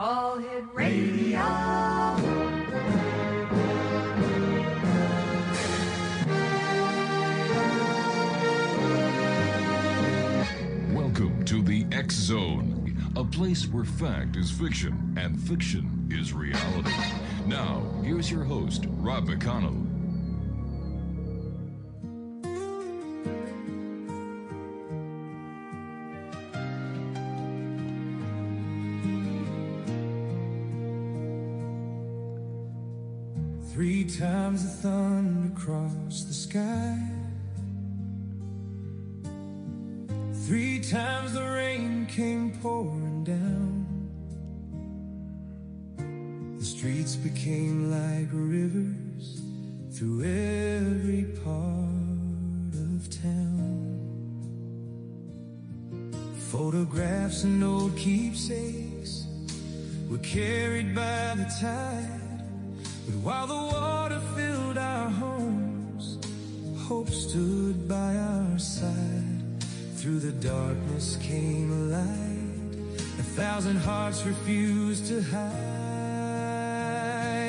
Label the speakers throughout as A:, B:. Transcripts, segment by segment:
A: All Hit Radio.
B: Welcome to the X Zone, a place where fact is fiction and fiction is reality. Now, here's your host, Rob McConnell.
C: Three times the thunder crossed the sky. Three times the rain came pouring down. The streets became like rivers through every part of town. Photographs and old keepsakes were carried by the tide. But while the water filled our homes, hope stood by our side. Through the darkness came a light, 1,000 hearts refused to hide.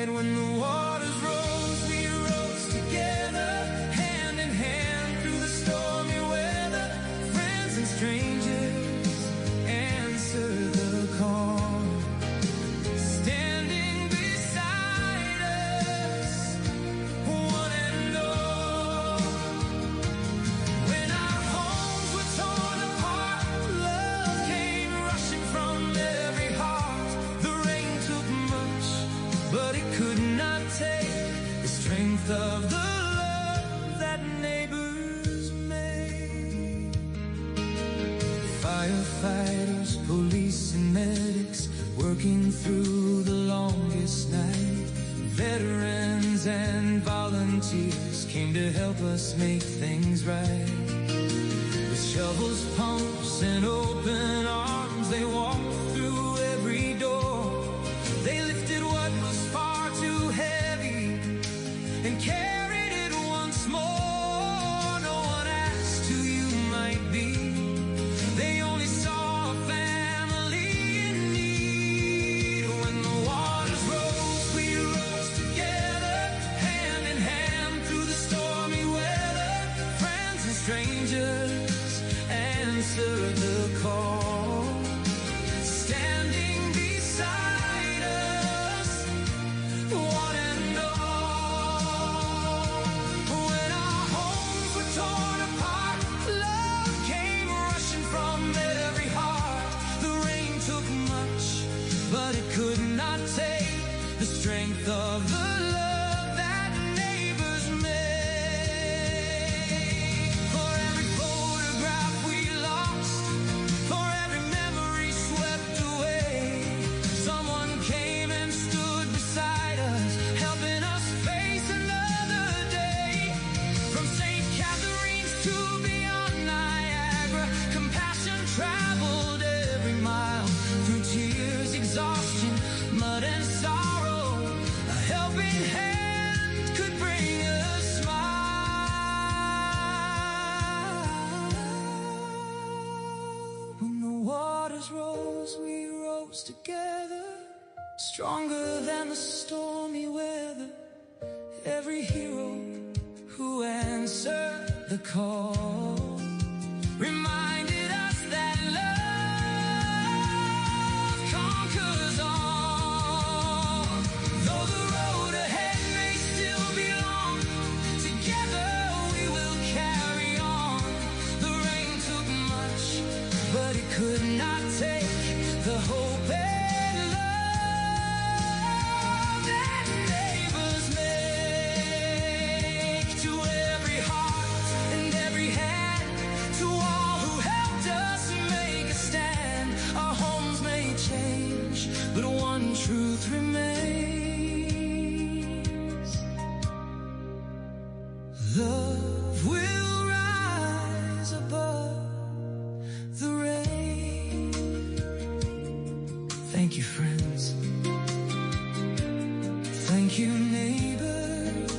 C: When the waters rose, we rose together, hand in hand through the stormy weather. Friends and strangers answered the call. Of the love that neighbors made. Firefighters, police and medics working through the longest night. Veterans and volunteers came to help us make things right. With shovels, pumps and open arms, they walked through every door. They lifted what was far too heavy and carried it once more. No one asked who you might be. They only saw a family in need. When the waters rose, we rose together, hand in hand through the stormy weather. Friends and strangers answered the call, standing beside us, one and all. Torn apart, love came rushing from every heart. The rain took much, but it could not take the strength of the love that neighbors made. For every photograph we lost, for every memory swept away, someone came and stood beside us, helping us face another day. From St. Catherine's to beyond Niagara, compassion traveled every mile. Through tears, exhaustion, mud and sorrow, a helping hand could bring a smile. When the waters rose, we rose together, stronger than the stormy weather. Every hero who answered the call reminded us that love conquers all. Though the road ahead may still be long, together we will carry on. The rain took much, but it could not take the hope and love that neighbors make. To every heart and every hand, to all who helped us make a stand. Our homes may change, but one truth remains. Love will rise above the rain. Thank you, friends. Thank you, neighbors.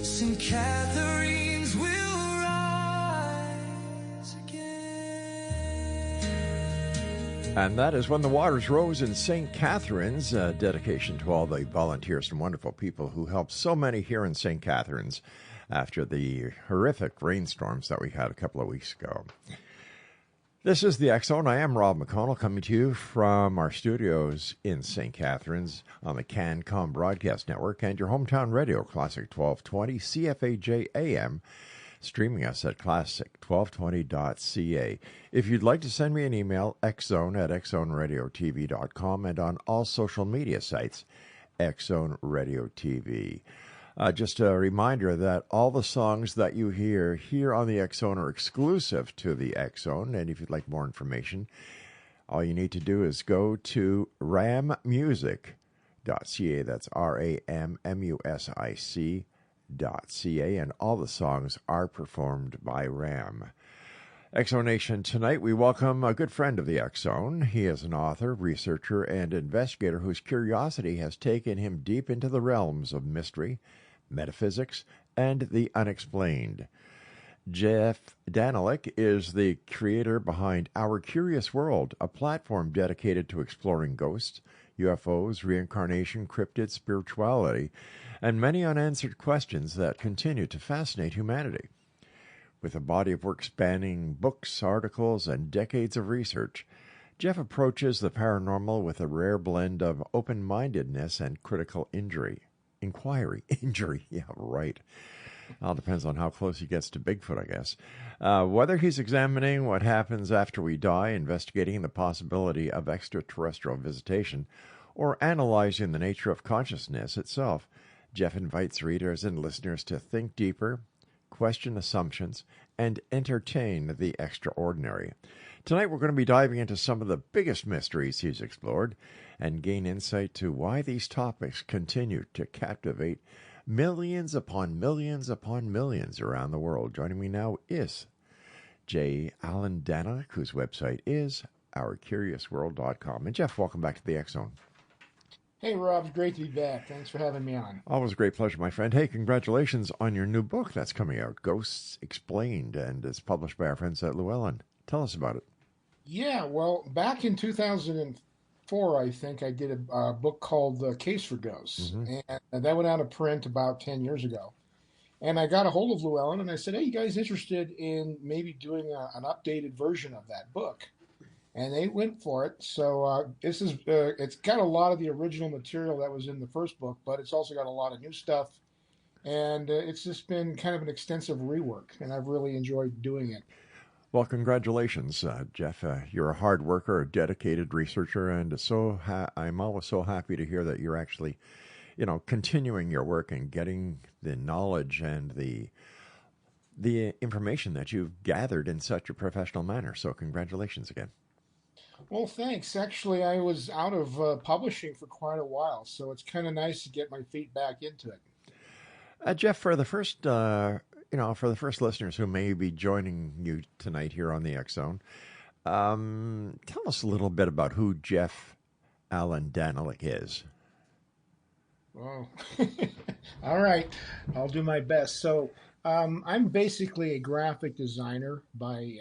C: St. Catherine's will rise again.
D: And that is When the Waters Rose in St. Catharines, a dedication to all the volunteers and wonderful people who helped so many here in St. Catharines after the horrific rainstorms that we had a couple of weeks ago. This is the X Zone. I am Rob McConnell, coming to you from our studios in St. Catharines on the CanCom Broadcast Network and your hometown radio, Classic 1220, CFAJ AM, streaming us at classic1220.ca. If you'd like to send me an email, xzone@xzoneradiotv.com, and on all social media sites, Xzone Radio TV. Just a reminder that all the songs that you hear here on the X Zone are exclusive to the X Zone, and if you'd like more information, all you need to do is go to rammusic.ca. That's RAMMUSIC.ca, and all the songs are performed by Ram. X Zone Nation, tonight we welcome a good friend of the X Zone. He is an author, researcher, and investigator whose curiosity has taken him deep into the realms of mystery, metaphysics, and the unexplained. Jeff Danelek is the creator behind Our Curious World, a platform dedicated to exploring ghosts, UFOs, reincarnation, cryptids, spirituality, and many unanswered questions that continue to fascinate humanity. With a body of work spanning books, articles, and decades of research, Jeff approaches the paranormal with a rare blend of open-mindedness and critical inquiry. Yeah, right. All depends on how close he gets to Bigfoot, I guess. Whether he's examining what happens after we die, investigating the possibility of extraterrestrial visitation, or analyzing the nature of consciousness itself, Jeff invites readers and listeners to think deeper, question assumptions, and entertain the extraordinary. Tonight we're going to be diving into some of the biggest mysteries he's explored and gain insight to why these topics continue to captivate millions upon millions upon millions around the world. Joining me now is Allan Danelek, whose website is ourcuriousworld.com. And Jeff, welcome back to the X Zone.
E: Hey, Rob. Great to be back. Thanks for having me on.
D: Always a great pleasure, my friend. Hey, congratulations on your new book that's coming out, Ghosts Explained, and it's published by our friends at Llewellyn. Tell us about it.
E: Yeah, well, back in 2004, I think, I did a book called The Case for Ghosts, and that went out of print about 10 years ago. And I got a hold of Llewellyn, and I said, hey, you guys interested in maybe doing an updated version of that book? And they went for it. So it's got a lot of the original material that was in the first book, but it's also got a lot of new stuff. And it's just been kind of an extensive rework, and I've really enjoyed doing it.
D: Well, congratulations, Jeff. You're a hard worker, a dedicated researcher, and I'm always so happy to hear that you're actually, continuing your work and getting the knowledge and the information that you've gathered in such a professional manner. So congratulations again.
E: Well, thanks. Actually, I was out of publishing for quite a while, so it's kind of nice to get my feet back into it.
D: Jeff, for the first listeners who may be joining you tonight here on the X Zone, tell us a little bit about who Jeff Allan Danelek is.
E: Oh, all right. I'll do my best. So I'm basically a graphic designer by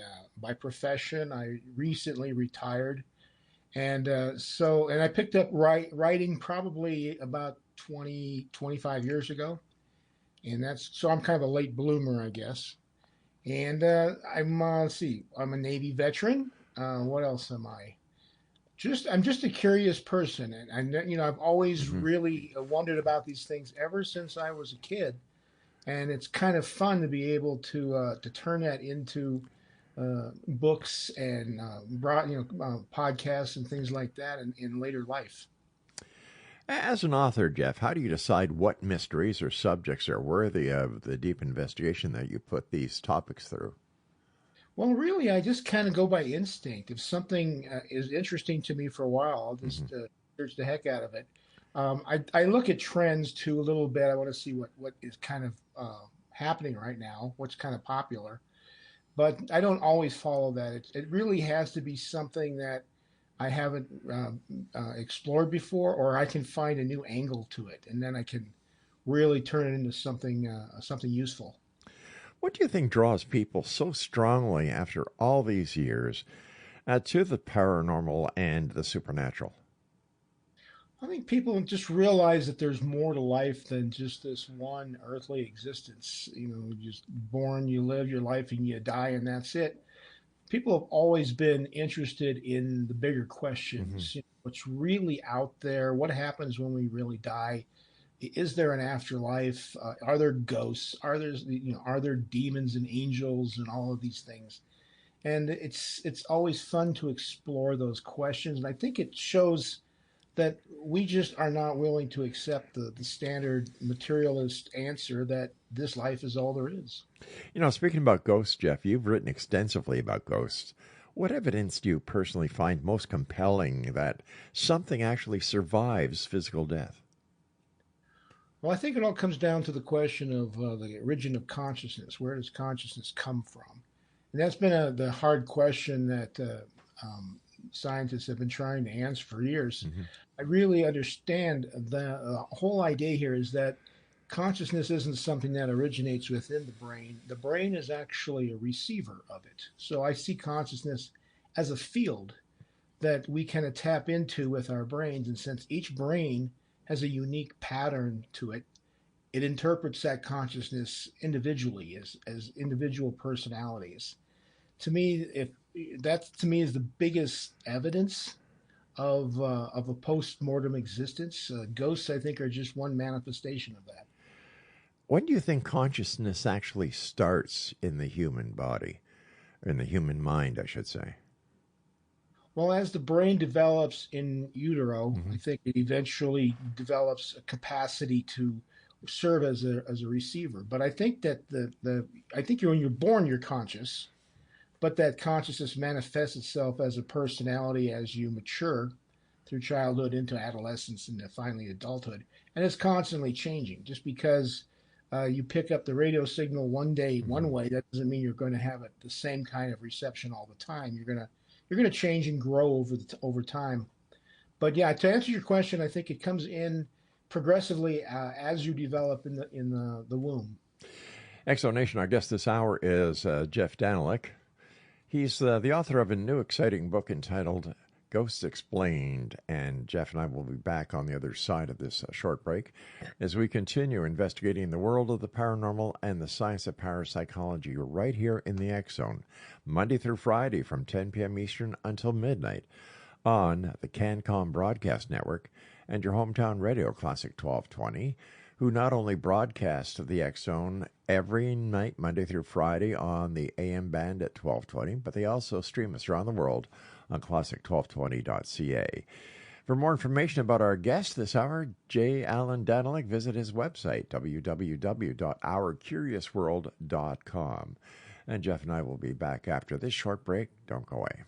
E: profession. I recently retired. And I picked up writing probably about 25 years ago. And I'm kind of a late bloomer, I guess. And I'm a Navy veteran. What else am I? I'm just a curious person, and I've always really wondered about these things ever since I was a kid, and it's kind of fun to be able to turn that into books and podcasts and things like that in later life.
D: As an author, Jeff, how do you decide what mysteries or subjects are worthy of the deep investigation that you put these topics through?
E: Well, really, I just kind of go by instinct. If something is interesting to me for a while, I'll just search the heck out of it. I look at trends too a little bit. I want to see what is kind of happening right now, what's kind of popular. But I don't always follow that. It really has to be something that I haven't explored before, or I can find a new angle to it, and then I can really turn it into something useful.
D: What do you think draws people so strongly after all these years to the paranormal and the supernatural?
E: I think people just realize that there's more to life than just this one earthly existence. You know, you're just born, you live your life, and you die, and that's it. People have always been interested in the bigger questions. You know, what's really out there? What happens when we really die? Is there an afterlife? Are there ghosts? Are there demons and angels and all of these things? And it's always fun to explore those questions. And I think it shows that we just are not willing to accept the standard materialist answer that this life is all there is.
D: You know, speaking about ghosts, Jeff, you've written extensively about ghosts. What evidence do you personally find most compelling that something actually survives physical death?
E: Well, I think it all comes down to the question of the origin of consciousness. Where does consciousness come from? And that's been the hard question that scientists have been trying to answer for years. I really understand the whole idea here is that consciousness isn't something that originates within the brain. The brain is actually a receiver of it. So I see consciousness as a field that we kind of tap into with our brains. And since each brain has a unique pattern to it, it interprets that consciousness individually as individual personalities. To me, if that to me is the biggest evidence of a post-mortem existence. Ghosts, I think, are just one manifestation of that.
D: When do you think consciousness actually starts in the human body, or in the human mind, I should say?
E: Well, as the brain develops in utero, I think it eventually develops a capacity to serve as a receiver. But I think that I think when you're born, you're conscious, but that consciousness manifests itself as a personality as you mature through childhood into adolescence and finally adulthood. And it's constantly changing. Just because you pick up the radio signal one day one way, that doesn't mean you're going to have the same kind of reception all the time. You're going to change and grow over time. But yeah, to answer your question, I think it comes in progressively as you develop in the womb.
D: Exonation, our guest this hour is Jeff Danelek. He's the author of a new exciting book entitled Ghosts Explained, and Jeff and I will be back on the other side of this short break as we continue investigating the world of the paranormal and the science of parapsychology right here in the X Zone, Monday through Friday from 10 p.m. Eastern until midnight on the CanCom Broadcast Network and your hometown radio, Classic 1220, who not only broadcast the X Zone every night, Monday through Friday, on the AM band at 1220, but they also stream us around the world on classic1220.ca. For more information about our guest this hour, Allan Danelek, visit his website, www.ourcuriousworld.com. And Jeff and I will be back after this short break. Don't go away.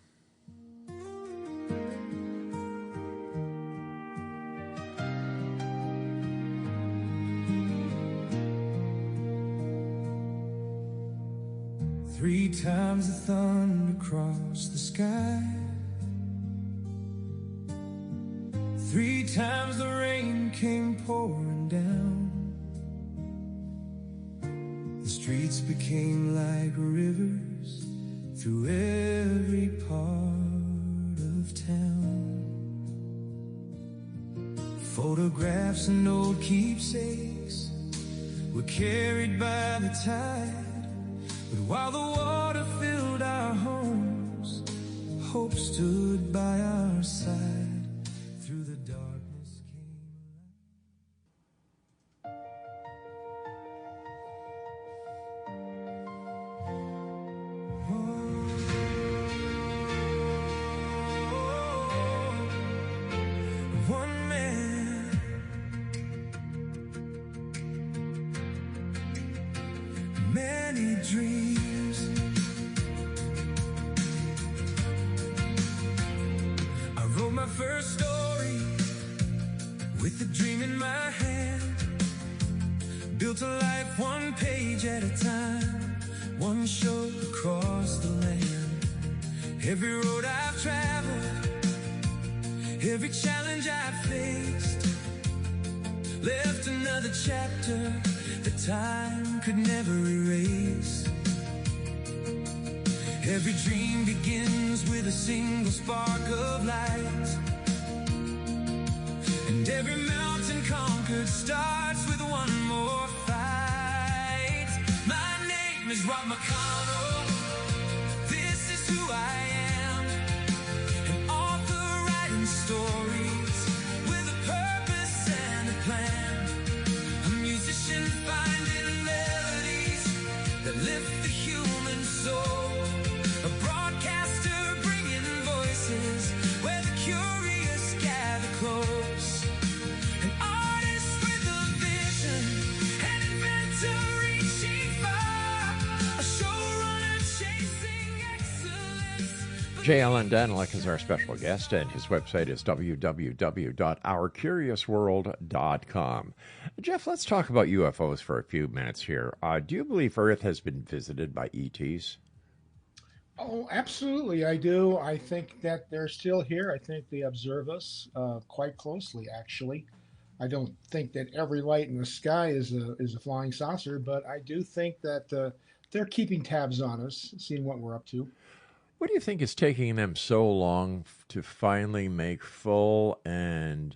C: Three times the thunder crossed the sky. Three times the rain came pouring down. The streets became like rivers through every part of town. Photographs and old keepsakes were carried by the tide. But while the water filled our homes, hope stood by our side. Through the darkness came one man, many dreams. I wrote my first story with a dream in my hand. Built a life one page at a time, one shot across the land. Every road I've traveled, every challenge I've faced, left another chapter that time could never erase. Every dream begins with a single spark of light. And every mountain conquered starts with one more fight. My name is Rob McConnell. This is who I am. An author writing stories with a purpose and a plan. A musician finding melodies that lift the human soul. A broadcaster bringing voices where the curious gather close. An artist with a vision, an inventor reaching far. A showrunner chasing excellence.
D: J. Allan Danelek is our special guest, and his website is www.ourcuriousworld.com. Jeff, let's talk about UFOs for a few minutes here. Do you believe Earth has been visited by ETs?
E: Oh, absolutely, I do. I think that they're still here. I think they observe us quite closely, actually. I don't think that every light in the sky is a flying saucer, but I do think that they're keeping tabs on us, seeing what we're up to.
D: What do you think is taking them so long to finally make full and,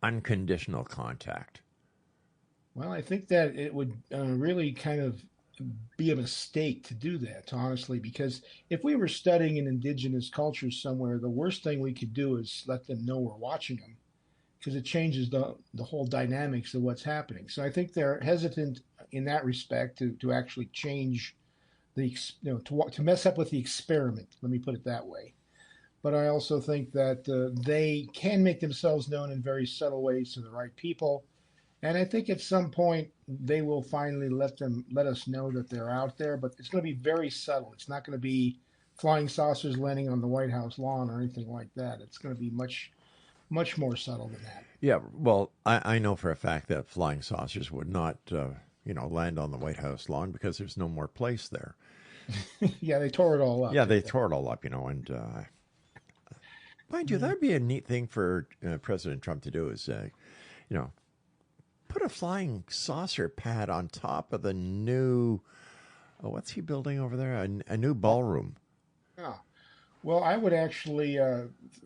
D: unconditional contact?
E: Well, I think that it would really kind of be a mistake to do that, honestly, because if we were studying an indigenous culture somewhere, the worst thing we could do is let them know we're watching them, because it changes the whole dynamics of what's happening. So I think they're hesitant in that respect to actually change to mess up with the experiment. Let me put it that way. But I also think that they can make themselves known in very subtle ways to the right people. And I think at some point they will finally let us know that they're out there, but it's going to be very subtle. It's not going to be flying saucers landing on the White House lawn or anything like that. It's going to be much, much more subtle than that.
D: Yeah, well, I know for a fact that flying saucers would not, land on the White House lawn because there's no more place there.
E: Yeah, they tore it all up.
D: Yeah, they tore it all up, and mind you, that'd be a neat thing for President Trump to do is, put a flying saucer pad on top of the new, what's he building over there? A new ballroom.
E: Yeah. Well, I would actually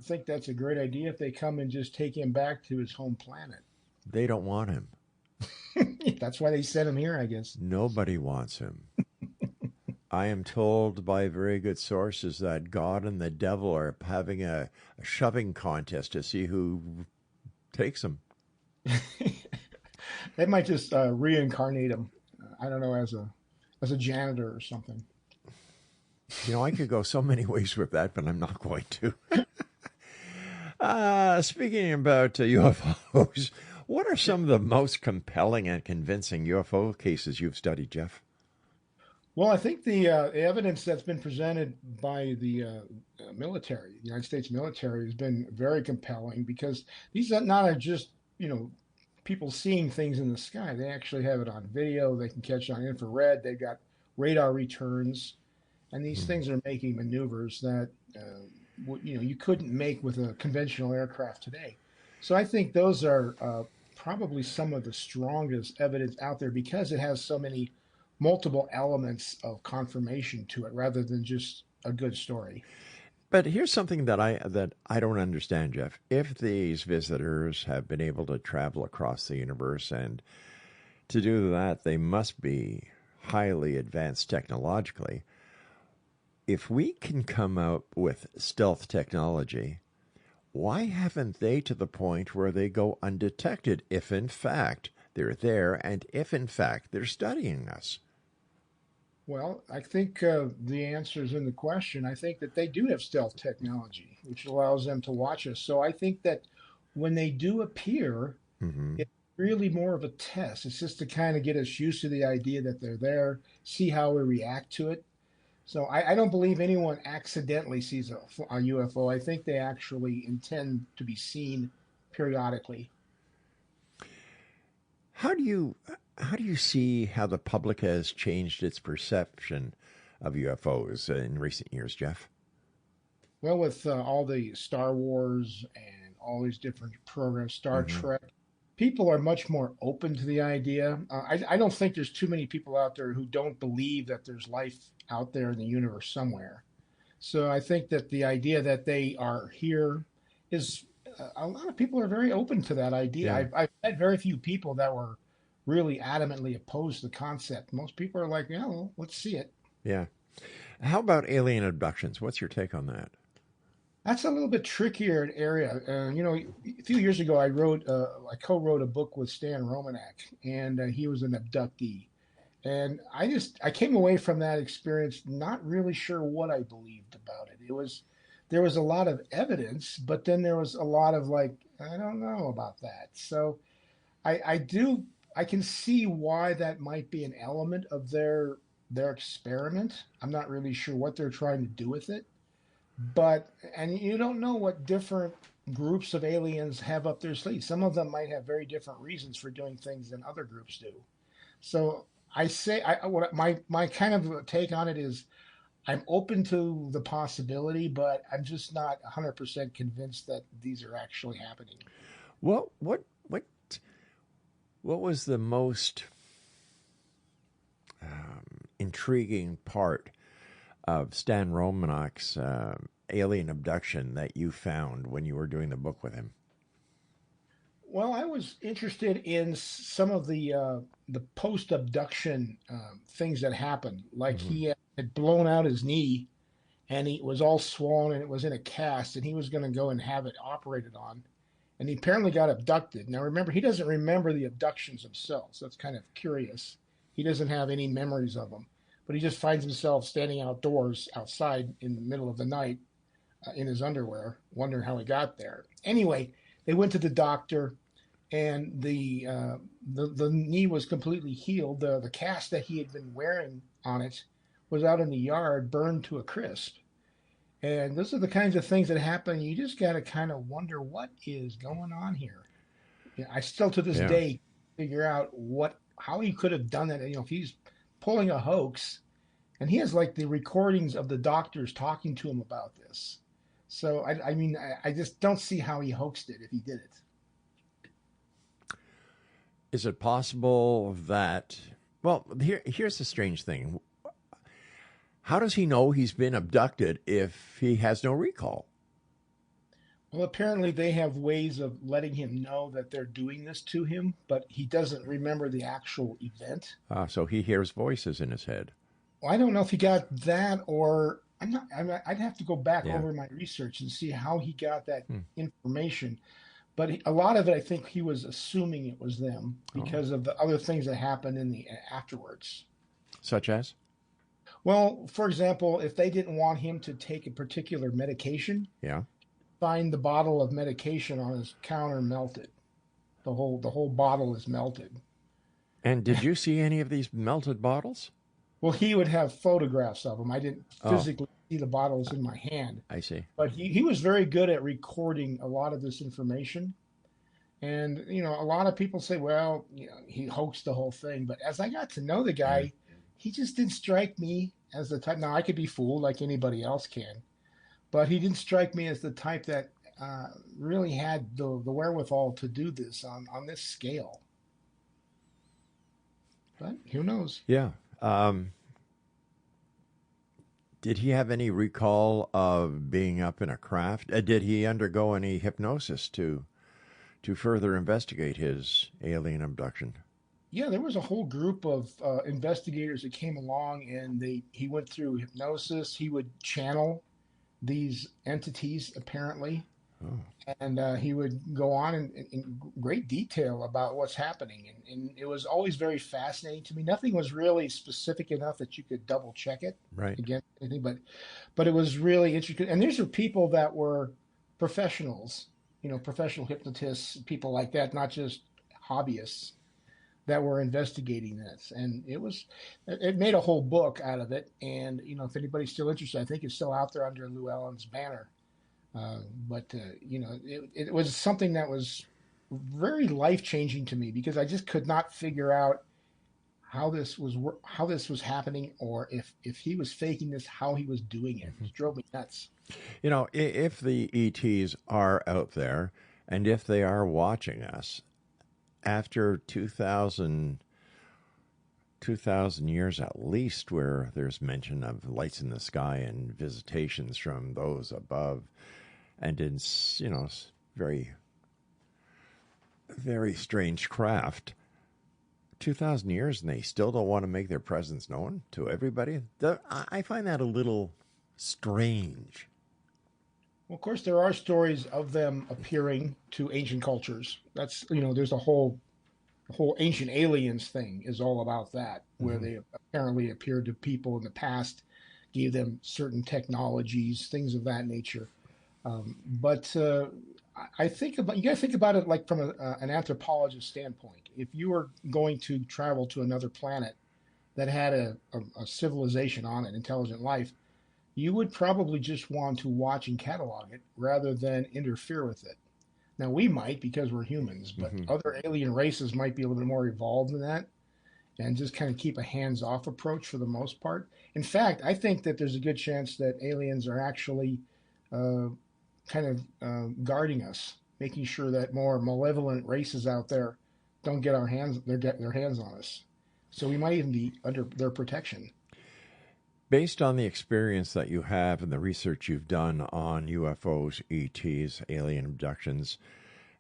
E: think that's a great idea if they come and just take him back to his home planet.
D: They don't want him.
E: That's why they sent him here, I guess.
D: Nobody wants him. I am told by very good sources that God and the devil are having a shoving contest to see who takes him.
E: They might just reincarnate him. I don't know, as a janitor or something.
D: I could go so many ways with that, but I'm not going to. Speaking about UFOs, what are some of the most compelling and convincing UFO cases you've studied, Jeff?
E: Well, I think the evidence that's been presented by the military, the United States military, has been very compelling, because these are not just, people seeing things in the sky. They actually have it on video. They can catch on infrared. They've got radar returns. And these things are making maneuvers that, you couldn't make with a conventional aircraft today. So I think those are probably some of the strongest evidence out there, because it has so many multiple elements of confirmation to it rather than just a good story.
D: But here's something that I don't understand, Jeff. If these visitors have been able to travel across the universe, and to do that, they must be highly advanced technologically. If we can come out with stealth technology, why haven't they to the point where they go undetected if, in fact, they're there and if, in fact, they're studying us?
E: Well, I think the answer is in the question. I think that they do have stealth technology, which allows them to watch us. So I think that when they do appear, it's really more of a test. It's just to kind of get us used to the idea that they're there, see how we react to it. So I don't believe anyone accidentally sees a UFO. I think they actually intend to be seen periodically.
D: How do you see how the public has changed its perception of UFOs in recent years, Jeff?
E: Well, with all the Star Wars and all these different programs, Star Trek, people are much more open to the idea. I don't think there's too many people out there who don't believe that there's life out there in the universe somewhere. So I think that the idea that they are here is a lot of people are very open to that idea.
D: Yeah.
E: I've met very few people that were really adamantly opposed to the concept. Most people are like, yeah, well, let's see it.
D: Yeah. How about alien abductions? What's your take on that?
E: That's a little bit trickier area. A few years ago, I co-wrote a book with Stan Romanek, and he was an abductee. And I came away from that experience not really sure what I believed about it. There was a lot of evidence, but then there was a lot of like, I don't know about that. So I can see why that might be an element of their experiment. I'm not really sure what they're trying to do with it. And you don't know what different groups of aliens have up their sleeves. Some of them might have very different reasons for doing things than other groups do. So what my kind of take on it is I'm open to the possibility, but I'm just not 100% convinced that these are actually happening.
D: Well, what was the most intriguing part of Stan Romanek's alien abduction that you found when you were doing the book with him?
E: Well, I was interested in some of the post-abduction things that happened. Like he had blown out his knee, and he was all swollen, and it was in a cast, and he was going to go and have it operated on. And he apparently got abducted. Now, remember, he doesn't remember the abductions himself, so it's kind of curious. He doesn't have any memories of them, but he just finds himself standing outdoors, outside in the middle of the night, in his underwear, wondering how he got there. Anyway, they went to the doctor, and the knee was completely healed. The cast that he had been wearing on it was out in the yard, burned to a crisp. And those are the kinds of things that happen. You just got to kind of wonder what is going on here. I still to this day figure out how he could have done that. If he's pulling a hoax, and he has like the recordings of the doctors talking to him about this. So I just don't see how he hoaxed it if he did it.
D: Is it possible that? Well, here's the strange thing. How does he know he's been abducted if he has no recall?
E: Well, apparently they have ways of letting him know that they're doing this to him, but he doesn't remember the actual event.
D: So he hears voices in his head.
E: Well, I don't know if he got that, or I'd have to go back over my research and see how he got that information. But a lot of it, I think he was assuming it was them because of the other things that happened in the afterwards.
D: Such as?
E: Well, for example, if they didn't want him to take a particular medication, find the bottle of medication on his counter melted. The whole bottle is melted.
D: And did you see any of these melted bottles?
E: Well, he would have photographs of them. I didn't physically see the bottles in my hand.
D: I see.
E: But he was very good at recording a lot of this information. And, a lot of people say, well, he hoaxed the whole thing. But as I got to know the guy, he just didn't strike me as the type. Now, I could be fooled like anybody else can. But he didn't strike me as the type that really had the wherewithal to do this on this scale. But who knows?
D: Yeah. Did he have any recall of being up in a craft? Did he undergo any hypnosis to further investigate his alien abduction?
E: Yeah, there was a whole group of investigators that came along, and he went through hypnosis. He would channel these entities, apparently. And he would go on in great detail about what's happening. And it was always very fascinating to me. Nothing was really specific enough that you could double check it against anything, but it was really interesting. And these are people that were professionals, professional hypnotists, people like that, not just hobbyists that were investigating this. And it made a whole book out of it. And, if anybody's still interested, I think it's still out there under Llewellyn's banner. It was something that was very life-changing to me because I just could not figure out how this was happening, or if he was faking this, how he was doing it. It drove me nuts.
D: If the ETs are out there and if they are watching us after 2000, 2,000 years at least where there's mention of lights in the sky and visitations from those above, and in, very, very strange craft. 2,000 years and they still don't want to make their presence known to everybody? I find that a little strange.
E: Well, of course, there are stories of them appearing to ancient cultures. That's, there's a whole ancient aliens thing is all about that, where they apparently appeared to people in the past, gave them certain technologies, things of that nature. But I think you got to think about it like from an anthropologist standpoint. If you were going to travel to another planet that had a civilization on it, intelligent life, you would probably just want to watch and catalog it rather than interfere with it. Now, we might because we're humans, but other alien races might be a little bit more evolved than that and just kind of keep a hands-off approach for the most part. In fact, I think that there's a good chance that aliens are actually guarding us, making sure that more malevolent races out there don't get their hands on us. So we might even be under their protection.
D: Based on the experience that you have and the research you've done on UFOs, ETs, alien abductions,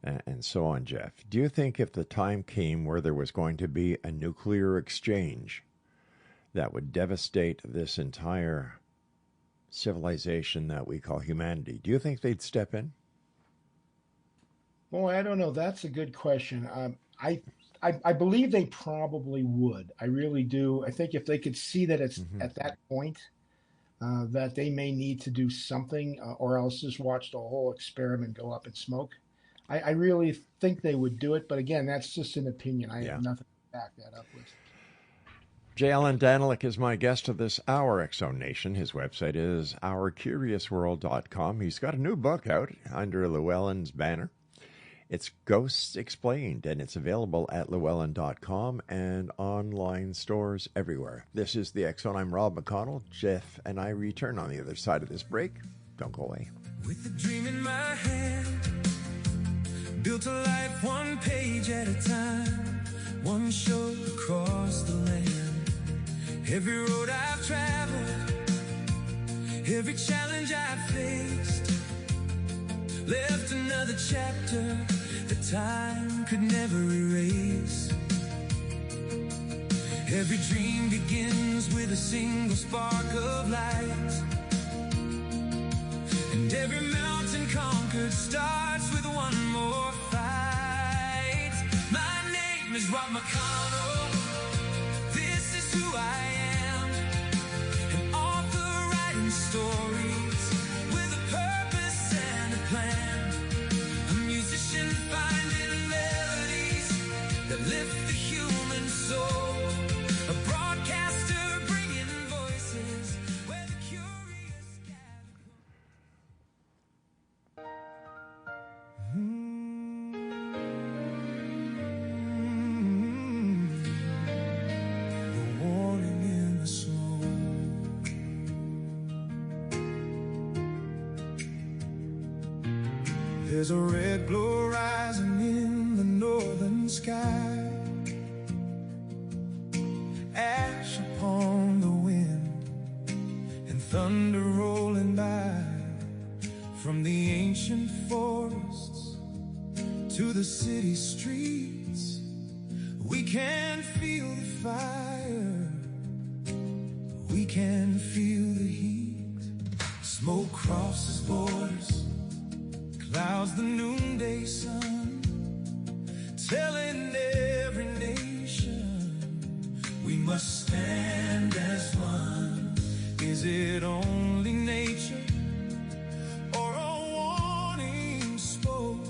D: and so on, Jeff, do you think if the time came where there was going to be a nuclear exchange that would devastate this entire civilization that we call humanity, do you think they'd step in?
E: Boy, I don't know. That's a good question. I believe they probably would. I really do. I think if they could see that it's at that point that they may need to do something or else just watch the whole experiment go up in smoke. I really think they would do it. But again, that's just an opinion. I have nothing to back that up with.
D: J. Allan Danelek is my guest of this hour, X-Zone Nation. His website is ourcuriousworld.com. He's got a new book out under Llewellyn's banner. It's Ghosts Explained, and it's available at llewellyn.com and online stores everywhere. This is the X-Zone. I'm Rob McConnell. Jeff and I return on the other side of this break. Don't go away.
C: With a dream in my hand, built a life one page at a time, one show across the land. Every road I've traveled, every challenge I've faced, left another chapter that time could never erase. Every dream begins with a single spark of light, and every mountain conquered starts with one more fight. My name is Rob McConnell. This is who I am, an author writing stories with a purpose and a plan, a musician finding melodies that lift the human soul, a broadcaster bringing voices where the curious gather. The warning in the smoke. There's a red glow rising in the northern sky, ash upon the wind and thunder rolling by. From the ancient forests to the city streets, we can feel the fire, we can feel the heat. Smoke crosses borders, clouds the noonday sun, telling every nation we must stand as one. Is it only nature or a warning spoke?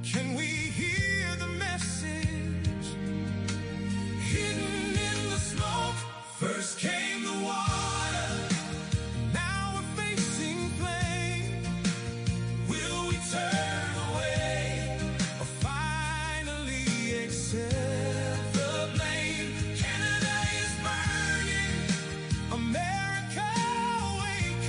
C: Can we hear the message hidden in the smoke? First came the water, now we're facing flame. Will we turn away or finally accept the blame? Canada is burning, America awake.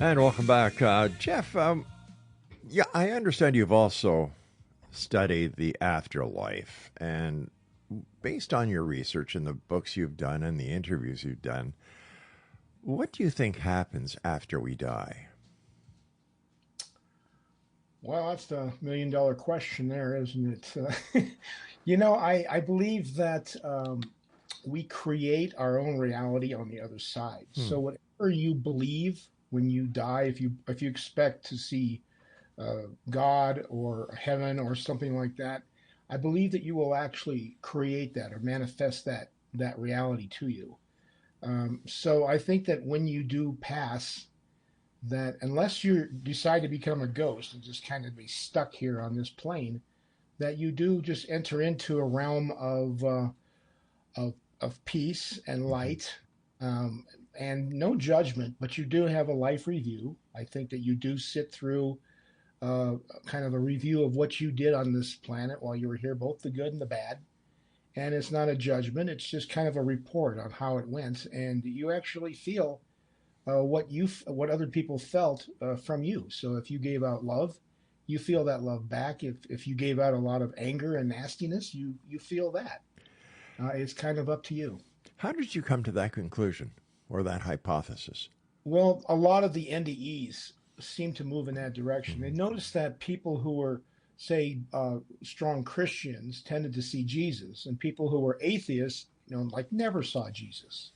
D: And welcome back. Jeff, yeah, I understand you've also studied the afterlife. And based on your research and the books you've done and the interviews you've done, what do you think happens after we die?
E: Well, that's the million-dollar question there, isn't it? I believe that we create our own reality on the other side. So whatever you believe when you die, if you expect to see God or heaven or something like that, I believe that you will actually create that or manifest that reality to you. So I think that when you do pass, that unless you decide to become a ghost and just kind of be stuck here on this plane, that you do just enter into a realm of peace and light, and no judgment, but you do have a life review. I think that you do sit through kind of a review of what you did on this planet while you were here, both the good and the bad. And it's not a judgment; it's just kind of a report on how it went, and you actually feel what other people felt from you. So if you gave out love, you feel that love back. If you gave out a lot of anger and nastiness, you feel that. It's kind of up to you.
D: How did you come to that conclusion or that hypothesis?
E: Well, a lot of the NDEs seem to move in that direction. They noticed that people who were, say, strong Christians tended to see Jesus, and people who were atheists, like never saw Jesus.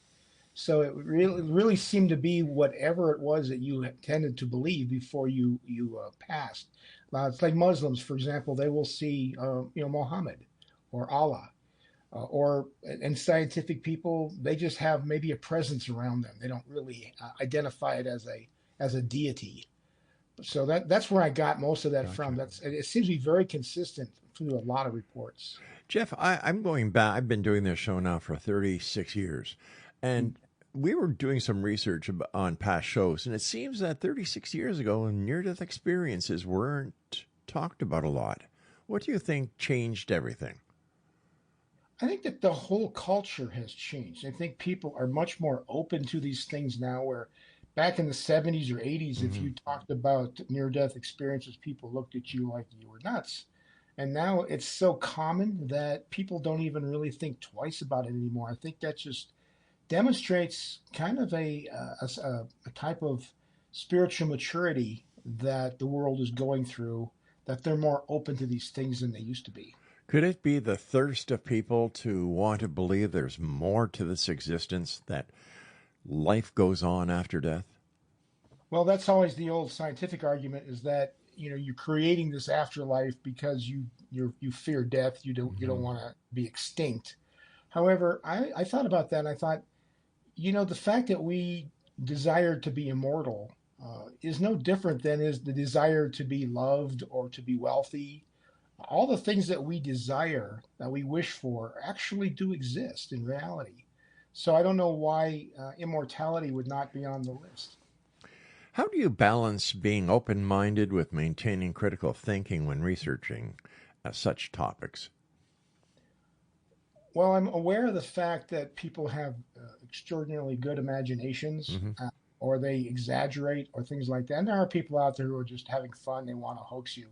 E: So it really seemed to be whatever it was that you tended to believe before you passed. It's like Muslims, for example, they will see Muhammad or Allah, and scientific people, they just have maybe a presence around them. They don't really identify it as a deity. So that's where I got most of that from. It seems to be very consistent through a lot of reports.
D: Jeff, I'm going back. I've been doing this show now for 36 years. And we were doing some research on past shows, and it seems that 36 years ago, near-death experiences weren't talked about a lot. What do you think changed everything?
E: I think that the whole culture has changed. I think people are much more open to these things now, where back in the 70s or 80s, if you talked about near-death experiences, people looked at you like you were nuts. And now it's so common that people don't even really think twice about it anymore. I think that just demonstrates kind of a type of spiritual maturity that the world is going through, that they're more open to these things than they used to be.
D: Could it be the thirst of people to want to believe there's more to this existence, that life goes on after death?
E: Well, that's always the old scientific argument, is that you're creating this afterlife because you fear death. You don't want to be extinct. However, I thought about that, and I thought, the fact that we desire to be immortal is no different than is the desire to be loved or to be wealthy. All the things that we desire, that we wish for, actually do exist in reality. So I don't know why immortality would not be on the list.
D: How do you balance being open-minded with maintaining critical thinking when researching such topics?
E: Well, I'm aware of the fact that people have extraordinarily good imaginations, or they exaggerate or things like that. And there are people out there who are just having fun. They want to hoax you.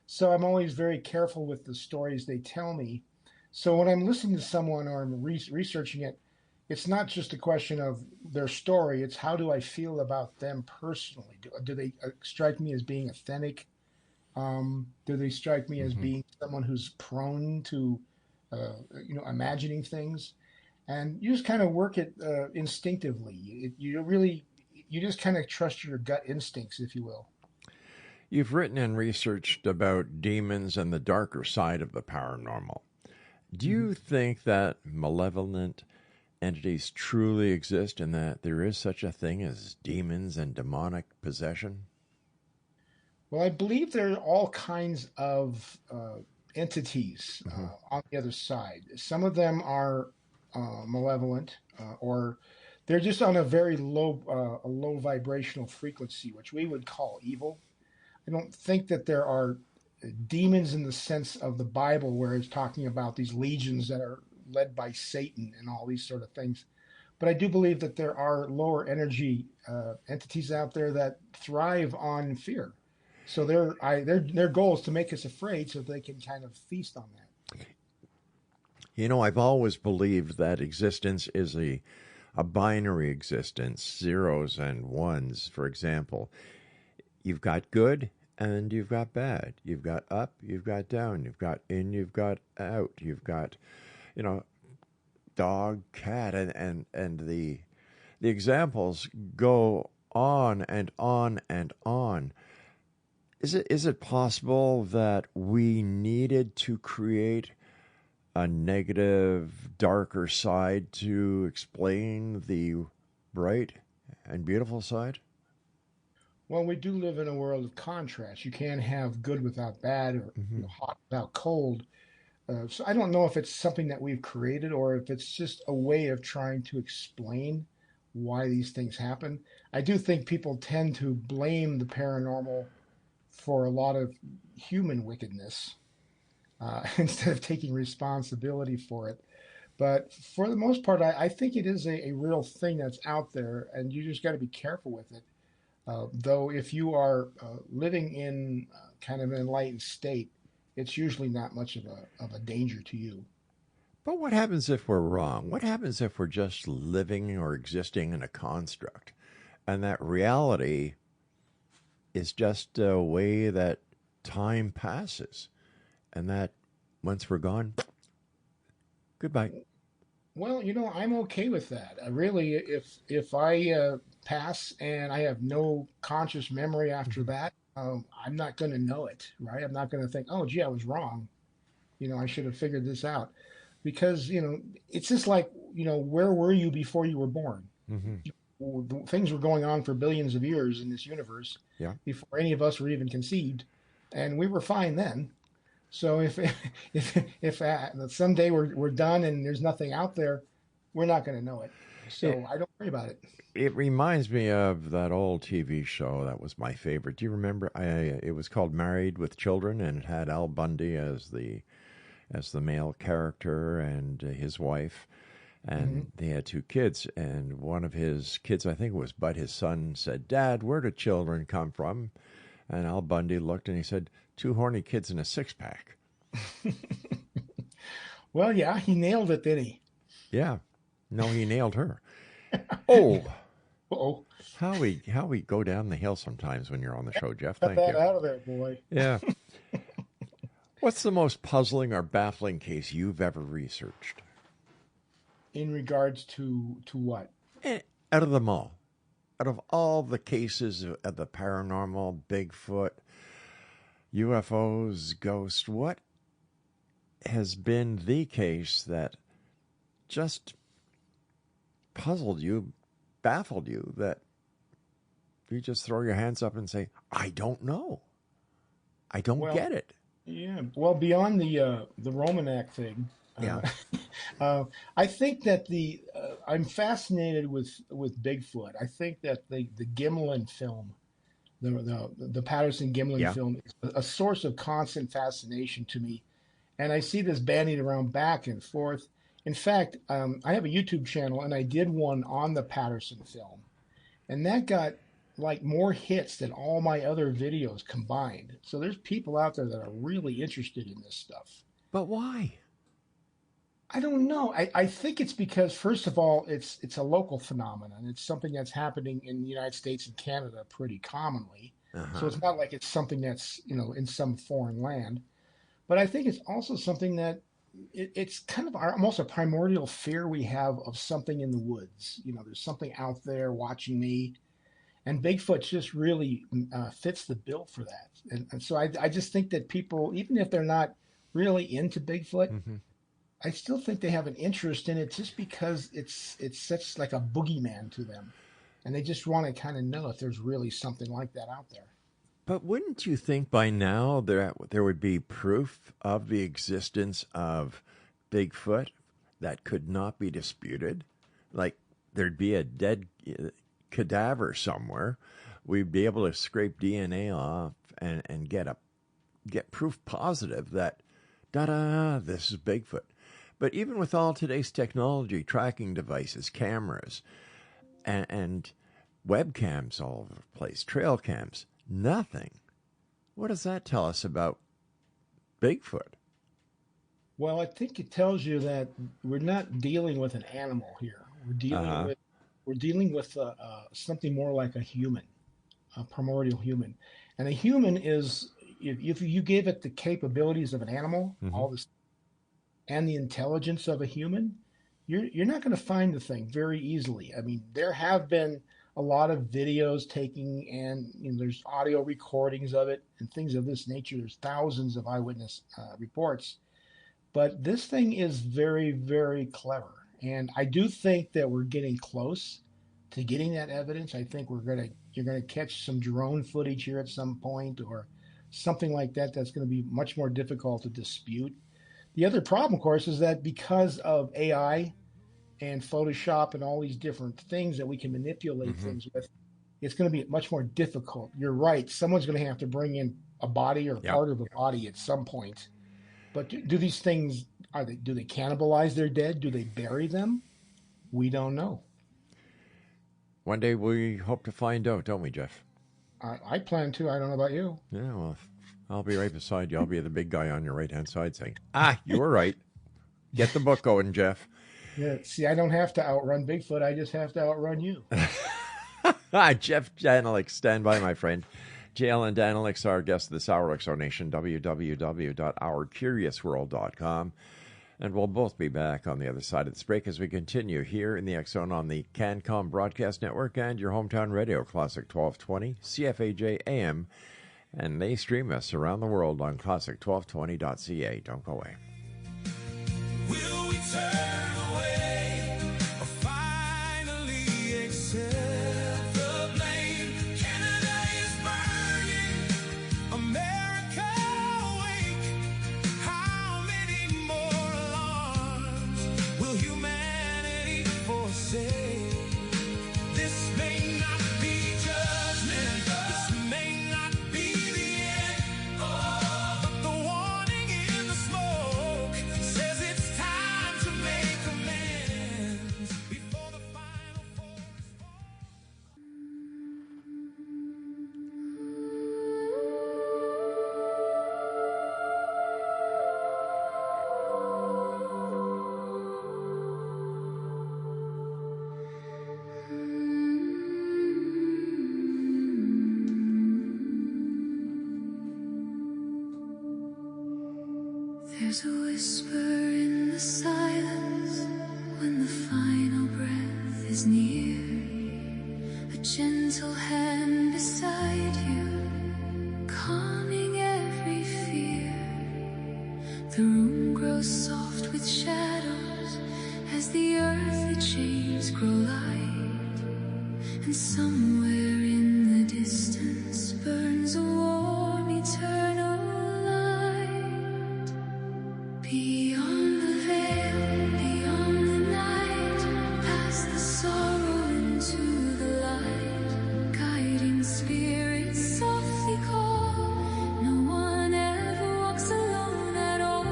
E: So I'm always very careful with the stories they tell me. So when I'm listening to someone or I'm researching it, it's not just a question of their story. It's how do I feel about them personally? Do they strike me as being authentic? Do they strike me as being someone who's prone to imagining things? And you just kind of work it instinctively. You just kind of trust your gut instincts, if you will.
D: You've written and researched about demons and the darker side of the paranormal. Do you think that malevolent entities truly exist and that there is such a thing as demons and demonic possession?
E: Well, I believe there are all kinds of entities on the other side. Some of them are malevolent, or they're just on a very low vibrational frequency, which we would call evil. I don't think that there are demons in the sense of the Bible, where it's talking about these legions that are led by Satan and all these sort of things. But I do believe that there are lower energy entities out there that thrive on fear. So their goal is to make us afraid so they can kind of feast on that.
D: You know, I've always believed that existence is a binary existence, zeros and ones. For example, you've got good and you've got bad. You've got up, you've got down, you've got in, you've got out, you've got, you know, dog, cat, and the examples go on and on and on. Is it possible that we needed to create a negative, darker side to explain the bright and beautiful side?
E: Well, we do live in a world of contrast. You can't have good without bad, or hot without cold. So I don't know if it's something that we've created or if it's just a way of trying to explain why these things happen. I do think people tend to blame the paranormal for a lot of human wickedness instead of taking responsibility for it. But for the most part, I think it is a real thing that's out there, and you just got to be careful with it. Though, if you are living in kind of an enlightened state, it's usually not much of a danger to you.
D: But what happens if we're wrong? What happens if we're just living or existing in a construct, and that reality is just a way that time passes, and that once we're gone, goodbye?
E: Well, I'm okay with that. Really, if I pass and I have no conscious memory after that, I'm not going to know it, right? I'm not going to think, oh, gee, I was wrong. I should have figured this out, because it's just like, where were you before you were born? Things were going on for billions of years in this universe,
D: Yeah.
E: before any of us were even conceived, and we were fine then. So if someday we're done and there's nothing out there, we're not going to know it. So I don't worry about it.
D: It reminds me of that old TV show that was my favorite. Do you remember? It was called Married with Children, and it had Al Bundy as the male character and his wife, and they had two kids. And one of his kids, I think it was Bud, his son, said, "Dad, where do children come from?" And Al Bundy looked and he said, "Two horny kids in a six-pack."
E: Well, yeah, he nailed it, didn't he?
D: Yeah. No, he nailed her. Oh.
E: Uh-oh.
D: How we go down the hill sometimes when you're on the show, Jeff.
E: Got
D: Thank
E: that
D: you.
E: out of there, boy.
D: Yeah. What's the most puzzling or baffling case you've ever researched?
E: In regards to what?
D: Out of them all. Out of all the cases of the paranormal, Bigfoot, UFOs, ghosts, what has been the case that just puzzled you, baffled you, that you just throw your hands up and say, "I don't know. I don't get it."
E: Yeah. Well, beyond the Romanak thing,
D: Yeah.
E: I think that I'm fascinated with Bigfoot. I think that the Gimlin film, the Patterson Gimlin film, is a source of constant fascination to me, and I see this bandied around back and forth. In fact, I have a YouTube channel, and I did one on the Patterson film, and that got like more hits than all my other videos combined. So there's people out there that are really interested in this stuff.
D: But why?
E: I don't know. I think it's because, first of all, it's a local phenomenon. It's something that's happening in the United States and Canada pretty commonly. So it's not like it's something that's, in some foreign land. But I think it's also something that it's kind of almost a primordial fear we have of something in the woods. There's something out there watching me. And Bigfoot just really fits the bill for that. And so I just think that people, even if they're not really into Bigfoot, I still think they have an interest in it just because it's such like a boogeyman to them. And they just want to kind of know if there's really something like that out there.
D: But wouldn't you think by now there would be proof of the existence of Bigfoot that could not be disputed? Like there'd be a dead cadaver somewhere. We'd be able to scrape DNA off and get proof positive that this is Bigfoot. But even with all today's technology, tracking devices, cameras, and webcams all over the place, trail cams, nothing. What does that tell us about Bigfoot?
E: Well, I think it tells you that we're not dealing with an animal here. We're dealing with something more like a human, a primordial human. And a human is, if you give it the capabilities of an animal, all this, and the intelligence of a human, you're not going to find the thing very easily. I mean, there have been a lot of videos taking, and there's audio recordings of it and things of this nature. There's thousands of eyewitness reports, but this thing is very, very clever. And I do think that we're getting close to getting that evidence. I think you're gonna catch some drone footage here at some point, or something like that. That's going to be much more difficult to dispute. The other problem, of course, is that because of AI and Photoshop and all these different things that we can manipulate things with, it's going to be much more difficult. You're right. Someone's going to have to bring in a body or part of a body at some point. But do these things, do they cannibalize their dead? Do they bury them? We don't know.
D: One day we hope to find out, don't we, Jeff?
E: I plan to. I don't know about you.
D: Yeah, well, I'll be right beside you. I'll be the big guy on your right-hand side saying, you were right. Get the book going, Jeff.
E: Yeah, see, I don't have to outrun Bigfoot. I just have to outrun you.
D: Jeff Danelek, stand by, my friend. J. Allan Danelek's our guest this hour, Exonation, www.ourcuriousworld.com. And we'll both be back on the other side of this break as we continue here in the X Zone on the CanCom Broadcast Network and your hometown radio, Classic 1220, CFAJ AM. And they stream us around the world on classic1220.ca. Don't go away.
C: Will we turn away or finally accept the blame? Canada is burning, America awake. How many more alarms will humanity forsake? This may not be judgment, this may not be the end, but the warning in the smoke says it's time to make amends before the final force falls.
F: There's a whisper in the silence when the final breath is near. A gentle hand beside you, calming every fear. The room grows soft with shadows as the earthly chains grow light. And somewhere in the distance burns a warm eternal light. Beyond the veil, beyond the night, past the sorrow into the light. Guiding spirits softly call. No one ever walks alone at all.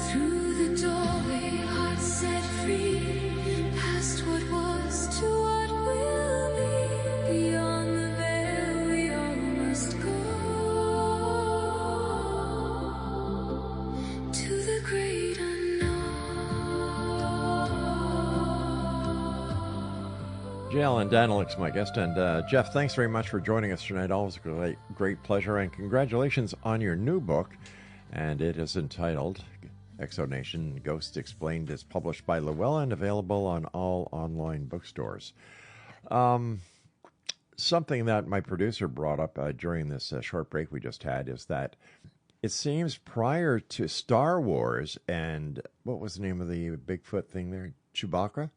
F: Through the doorway, hearts set free. Past what was to what will be. Beyond the veil, we all must go. To the great unknown.
D: J. Allan Danelek's my guest. And Jeff, thanks very much for joining us tonight. Always a great pleasure. And congratulations on your new book. And it is entitled Exonation, Ghosts Explained. It's published by Llewellyn and available on all online bookstores. Something that my producer brought up during this short break we just had is that it seems prior to Star Wars and what was the name of the Bigfoot thing there? Chewbacca?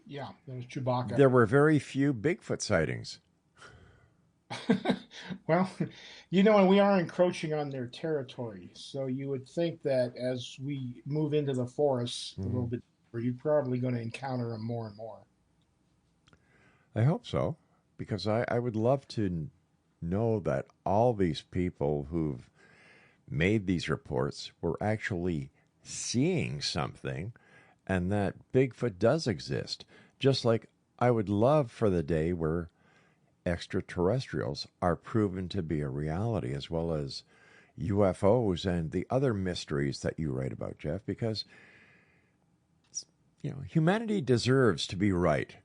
E: Yeah, there's Chewbacca.
D: There were very few Bigfoot sightings.
E: Well, and we are encroaching on their territory. So you would think that as we move into the forests a little bit, you're probably going to encounter them more and more.
D: I hope so, because I would love to know that all these people who've made these reports were actually seeing something and that Bigfoot does exist. Just like I would love for the day where extraterrestrials are proven to be a reality, as well as UFOs and the other mysteries that you write about, Jeff, because humanity deserves to be right.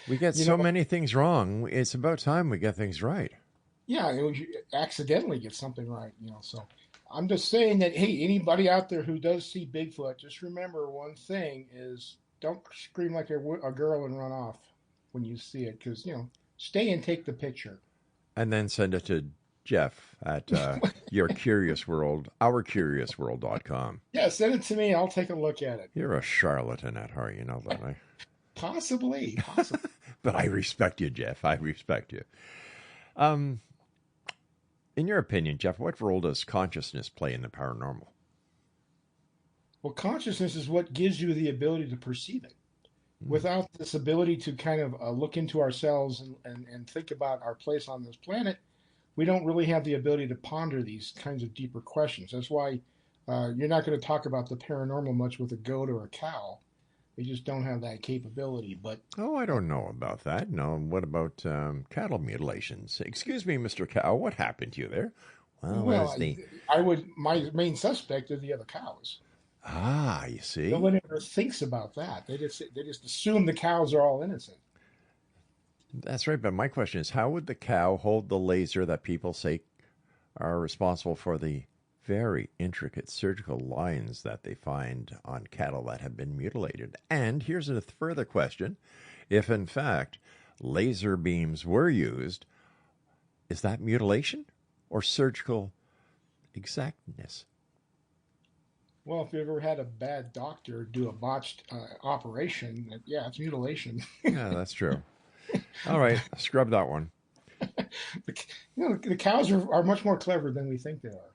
D: We get so many things wrong. It's about time we get things right.
E: Yeah, you accidentally get something right, So I'm just saying that, hey, anybody out there who does see Bigfoot, just remember one thing is don't scream like a girl and run off when you see it, because, stay and take the picture.
D: And then send it to Jeff at your Curious World, ourcuriousworld.com.
E: Yeah, send it to me. I'll take a look at it.
D: You're a charlatan at heart, you know that, right?
E: Possibly.
D: But I respect you, Jeff. I respect you. In your opinion, Jeff, what role does consciousness play in the paranormal?
E: Well, consciousness is what gives you the ability to perceive it. Without this ability to kind of look into ourselves and think about our place on this planet, we don't really have the ability to ponder these kinds of deeper questions. That's why you're not going to talk about the paranormal much with a goat or a cow. They just don't have that capability. But
D: I don't know about that. No, what about cattle mutilations? Excuse me, Mr. Cow, what happened to you there?
E: Well, my main suspect are the other cows.
D: Ah, you see.
E: Nobody ever thinks about that. They just assume the cows are all innocent.
D: That's right, but my question is, how would the cow hold the laser that people say are responsible for the very intricate surgical lines that they find on cattle that have been mutilated? And here's a further question. If, in fact, laser beams were used, is that mutilation or surgical exactness?
E: Well, if you ever had a bad doctor do a botched operation, yeah, it's mutilation.
D: Yeah, that's true. All right, scrub that one.
E: The cows are much more clever than we think they are.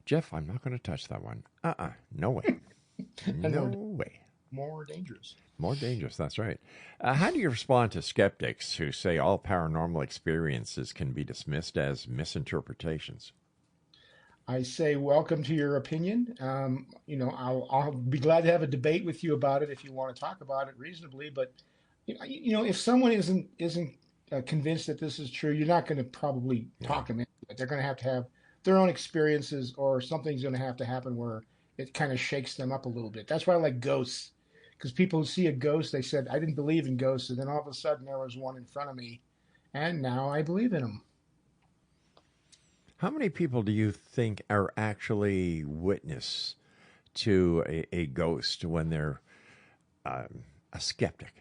D: Jeff, I'm not going to touch that one. No way. No way.
E: More dangerous.
D: More dangerous, that's right. How do you respond to skeptics who say all paranormal experiences can be dismissed as misinterpretations?
E: I say, welcome to your opinion. I'll be glad to have a debate with you about it if you want to talk about it reasonably. But if someone isn't convinced that this is true, you're not going to probably talk them into it. They're going to have their own experiences, or something's going to have to happen where it kind of shakes them up a little bit. That's why I like ghosts, because people who see a ghost, they said, I didn't believe in ghosts, and then all of a sudden there was one in front of me, and now I believe in them.
D: How many people do you think are actually witness to a ghost when they're a skeptic?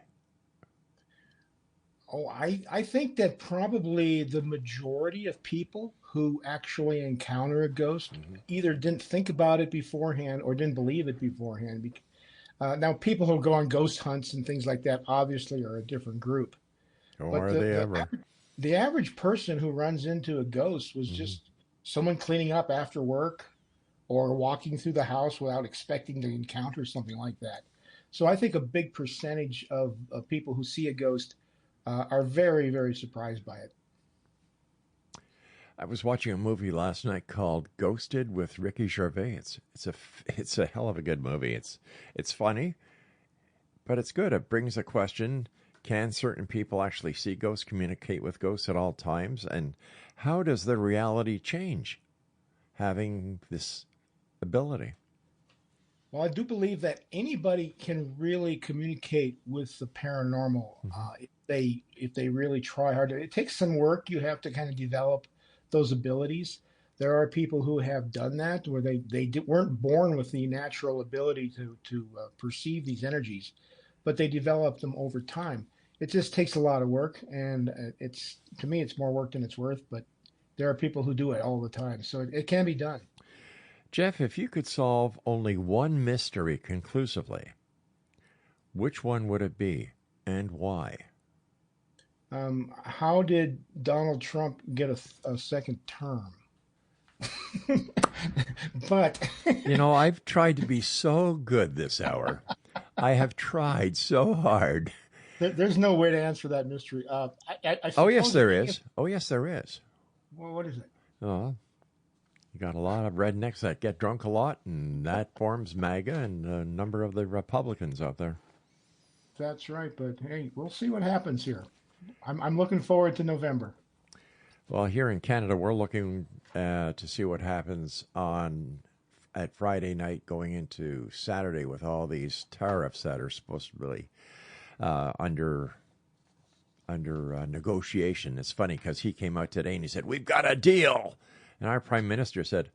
E: Oh, I think that probably the majority of people who actually encounter a ghost either didn't think about it beforehand or didn't believe it beforehand. Now, people who go on ghost hunts and things like that obviously are a different group.
D: Or are they ever?
E: The average person who runs into a ghost was just someone cleaning up after work or walking through the house without expecting to encounter something like that. So I think a big percentage of people who see a ghost are very, very surprised by it.
D: I was watching a movie last night called Ghosted with Ricky Gervais. It's a hell of a good movie. It's funny, but it's good. It brings a question: can certain people actually see ghosts, communicate with ghosts at all times, and how does the reality change having this ability?
E: Well, I do believe that anybody can really communicate with the paranormal if they really try hard. It takes some work. You have to kind of develop those abilities. There are people who have done that where they weren't born with the natural ability to perceive these energies, but they developed them over time. It just takes a lot of work, and to me, it's more work than it's worth, but there are people who do it all the time, so it can be done.
D: Jeff, if you could solve only one mystery conclusively, which one would it be and why?
E: How did Donald Trump get a second term? But
D: I've tried to be so good this hour. I have tried so hard.
E: There's no way to answer that mystery.
D: Oh, yes, there is. Oh, yes, there is.
E: Well, what is it?
D: Oh, You got a lot of rednecks that get drunk a lot, and that forms MAGA and a number of the Republicans out there.
E: That's right. But hey, we'll see what happens here. I'm looking forward to November.
D: Well, here in Canada, we're looking to see what happens at Friday night going into Saturday with all these tariffs that are supposed to be under negotiation. It's funny because he came out today and he said, "We've got a deal." And our prime minister said,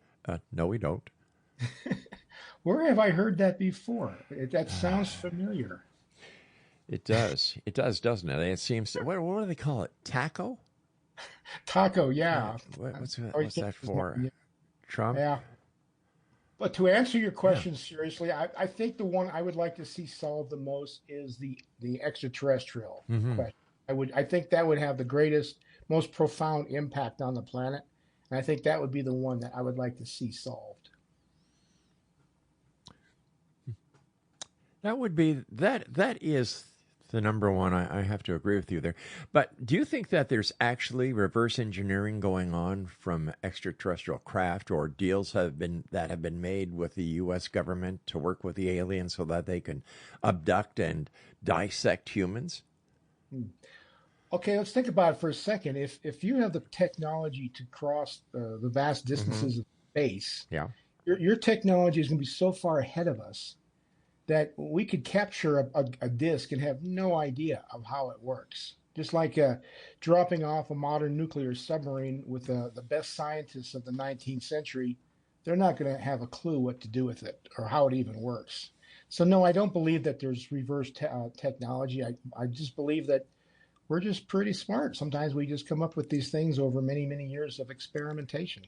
D: "No, we don't."
E: Where have I heard that before? That sounds familiar.
D: It does. It does, doesn't it? It seems to, what do they call it? Taco?
E: Taco, yeah.
D: What's that for?
E: Yeah.
D: Trump?
E: Yeah. But to answer your question seriously, I think the one I would like to see solved the most is the extraterrestrial question. I think that would have the greatest, most profound impact on the planet. And I think that would be the one that I would like to see solved.
D: That would be that is the number one. I have to agree with you there. But do you think that there's actually reverse engineering going on from extraterrestrial craft, or deals that have been made with the U.S. government to work with the aliens so that they can abduct and dissect humans?
E: Okay, let's think about it for a second. If you have the technology to cross the vast distances of space, your technology is going to be so far ahead of us that we could capture a disk and have no idea of how it works. Just like dropping off a modern nuclear submarine with the best scientists of the 19th century, they're not going to have a clue what to do with it or how it even works. So no, I don't believe that there's reverse technology. I just believe that we're just pretty smart. Sometimes we just come up with these things over many, many years of experimentation.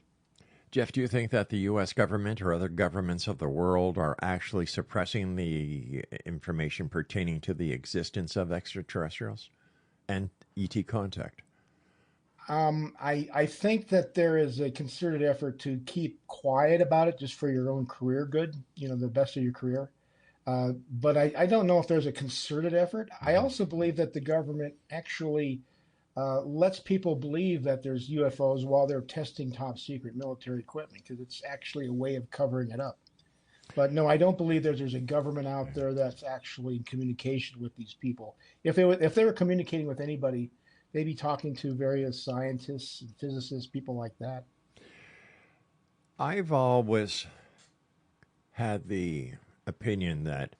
D: Jeff, do you think that the U.S. government or other governments of the world are actually suppressing the information pertaining to the existence of extraterrestrials and ET contact?
E: I think that there is a concerted effort to keep quiet about it just for your own career good, the best of your career. But I don't know if there's a concerted effort. I also believe that the government actually lets people believe that there's UFOs while they're testing top secret military equipment, because it's actually a way of covering it up. But no, I don't believe there's a government out there that's actually in communication with these people. If they were communicating with anybody, they'd be talking to various scientists and physicists, people like that.
D: I've always had the opinion that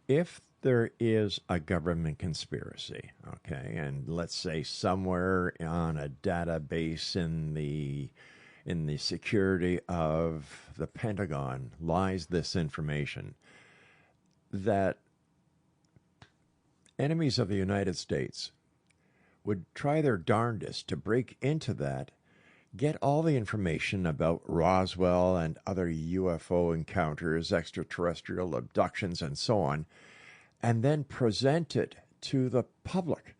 D: if there is a government conspiracy, okay, and let's say somewhere on a database in the security of the Pentagon lies this information, that enemies of the United States would try their darndest to break into that, get all the information about Roswell and other UFO encounters, extraterrestrial abductions, and so on, and then present it to the public,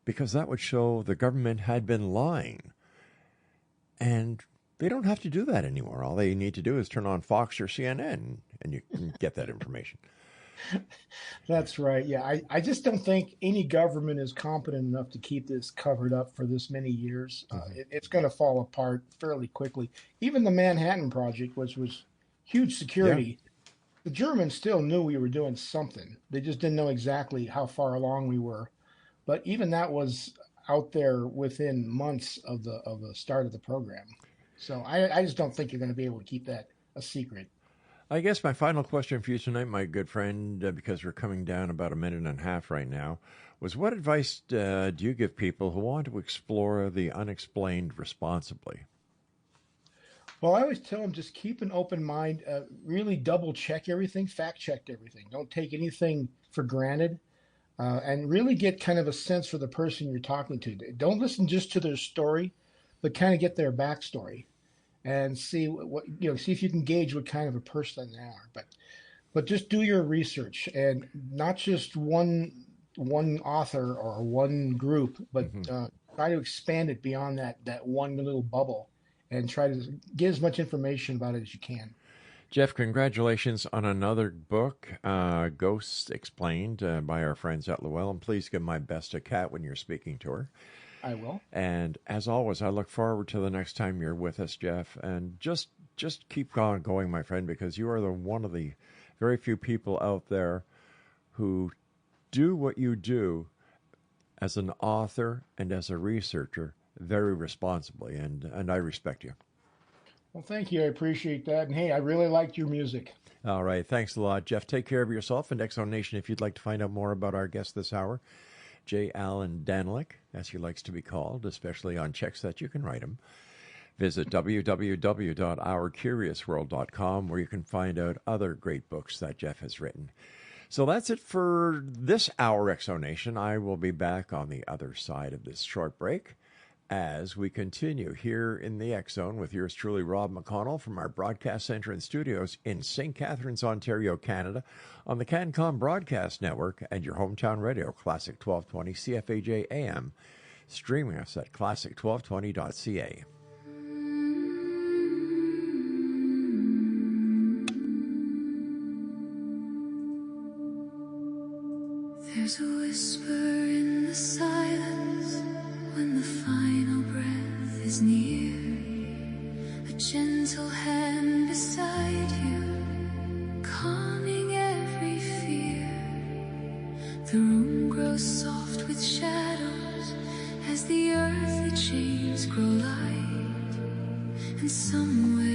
D: because that would show the government had been lying. And they don't have to do that anymore. All they need to do is turn on Fox or CNN, and you can get that information.
E: That's right. Yeah, I just don't think any government is competent enough to keep this covered up for this many years. It's going to fall apart fairly quickly. Even the Manhattan Project, which was huge security, the Germans still knew we were doing something. They just didn't know exactly how far along we were. But even that was out there within months of the start of the program. So I just don't think you're going to be able to keep that a secret.
D: I guess my final question for you tonight, my good friend, because we're coming down about a minute and a half right now, was what advice do you give people who want to explore the unexplained responsibly?
E: Well, I always tell them just keep an open mind, really double check everything, fact check everything. Don't take anything for granted, and really get kind of a sense for the person you're talking to. Don't listen just to their story, but kind of get their backstory and see see if you can gauge what kind of a person they are. But just do your research, and not just one author or one group, but try to expand it beyond that one little bubble, and try to get as much information about it as you can.
D: Jeff, congratulations on another book, Ghosts Explained, by our friends at Llewellyn. Please give my best to Kat when you're speaking to her.
E: I will.
D: And as always, I look forward to the next time you're with us, Jeff. And just just keep on going, my friend, because you are one of the very few people out there who do what you do as an author and as a researcher very responsibly, and I respect you.
E: Well, thank you. I appreciate that. And hey, I really liked your music.
D: All right. Thanks a lot, Jeff. Take care of yourself. And Exxon Nation, if you'd like to find out more about our guest this hour, J. Allan Danelek, as he likes to be called, especially on checks that you can write him, visit www.ourcuriousworld.com, where you can find out other great books that Jeff has written. So that's it for this hour, Exxon Nation. I will be back on the other side of this short break as we continue here in the X Zone with yours truly, Rob McConnell, from our broadcast center and studios in St. Catharines, Ontario, Canada, on the CanCom Broadcast Network and your hometown radio, Classic 1220 CFAJ AM, streaming us at classic1220.ca.
F: There's a whisper in the silence when the final breath is near, a gentle hand beside you, calming every fear. The room grows soft with shadows as the earthly chains grow light, and somewhere